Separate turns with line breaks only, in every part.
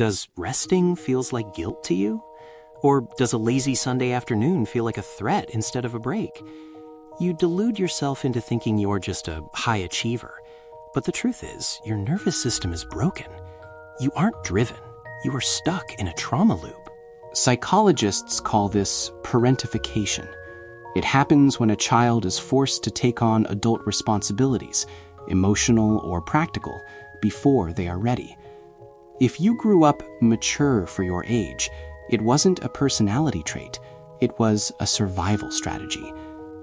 Does resting feels like guilt to you? Or does a lazy Sunday afternoon feel like a threat instead of a break? You delude yourself into thinking you're just a high achiever. But the truth is, your nervous system is broken. You aren't driven. You are stuck in a trauma loop.
Psychologists call this parentification. It happens when a child is forced to take on adult responsibilities, emotional or practical, before they are ready. If you grew up mature for your age, it wasn't a personality trait, it was a survival strategy.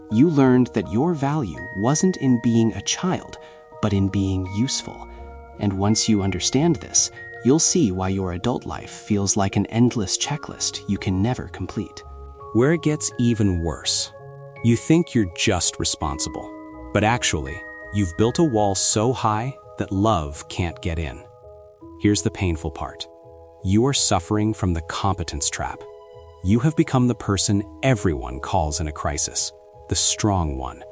You learned that your value wasn't in being a child, but in being useful. And once you understand this, you'll see why your adult life feels like an endless checklist you can never complete.
Where it gets even worse. You think you're just responsible, but actually, you've built a wall so high that love can't get in. Here's the painful part. You are suffering from the competence trap. You have become the person everyone calls in a crisis, the strong one,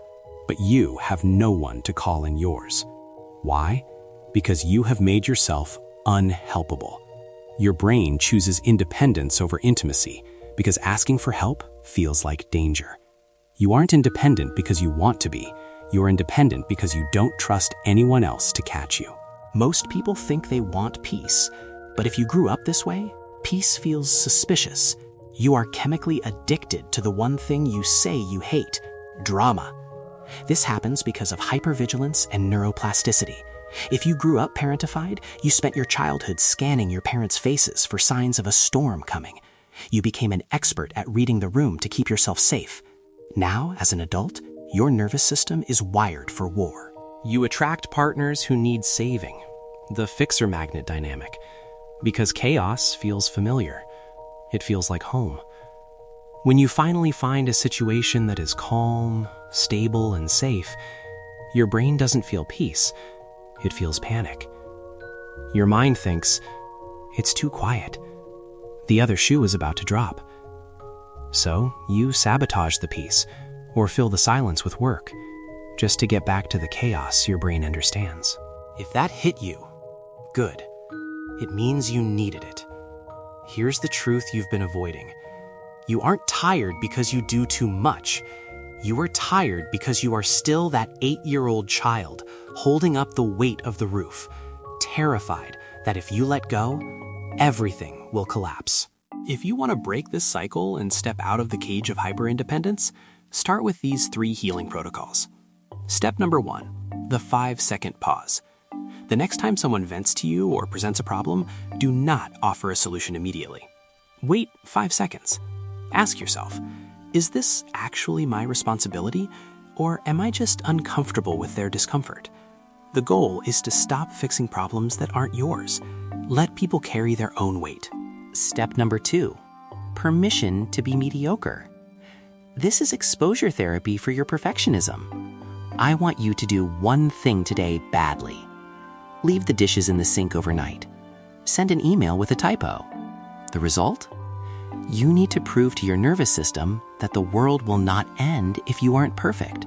but you have no one to call in yours. Why? Because you have made yourself unhelpable. Your brain chooses independence over intimacy because asking for help feels like danger. You aren't independent because you want to be. You're independent because you don't trust anyone else to catch you.
Most people think they want peace, but if you grew up this way, peace feels suspicious. You are chemically addicted to the one thing you say you hate, drama. This happens because of hyper-vigilance and neuroplasticity. If you grew up parentified, you spent your childhood scanning your parents' faces for signs of a storm coming. You became an expert at reading the room to keep yourself safe. Now, as an adult, your nervous system is wired for war.
You attract partners who need saving, the fixer-magnet dynamic, because chaos feels familiar. It feels like home. When you finally find a situation that is calm, stable, and safe, your brain doesn't feel peace. It feels panic. Your mind thinks, it's too quiet. The other shoe is about to drop. So you sabotage the peace, or fill the silence with work, just to get back to the chaos your brain understands.
If that hit you, good. It means you needed it. Here's the truth you've been avoiding. You aren't tired because you do too much. You are tired because you are still that 8-year-old child holding up the weight of the roof, terrified that if you let go, everything will collapse. If you want to break this cycle and step out of the cage of hyper-independence, start with these 3 healing protocols. Step number 1, the 5-second pause. The next time someone vents to you or presents a problem, do not offer a solution immediately. Wait 5 seconds. Ask yourself, is this actually my responsibility, or am I just uncomfortable with their discomfort? The goal is to stop fixing problems that aren't yours. Let people carry their own weight.
Step number 2, permission to be mediocre. This is exposure therapy for your perfectionism. I want you to do one thing today badly. Leave the dishes in the sink overnight. Send an email with a typo. The result? You need to prove to your nervous system that the world will not end if you aren't perfect.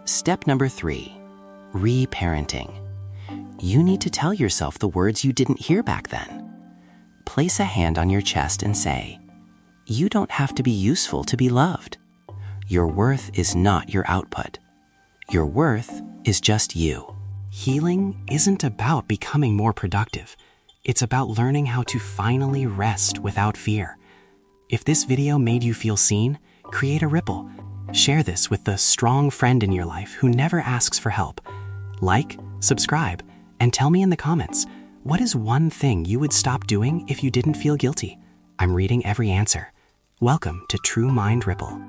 Step number 3, reparenting. You need to tell yourself the words you didn't hear back then. Place a hand on your chest and say, you don't have to be useful to be loved. Your worth is not your output. Your worth is just you.
Healing isn't about becoming more productive. It's about learning how to finally rest without fear. If this video made you feel seen, create a ripple. Share this with the strong friend in your life who never asks for help. Like, subscribe, and tell me in the comments, what is one thing you would stop doing if you didn't feel guilty? I'm reading every answer. Welcome to True Mind Ripple.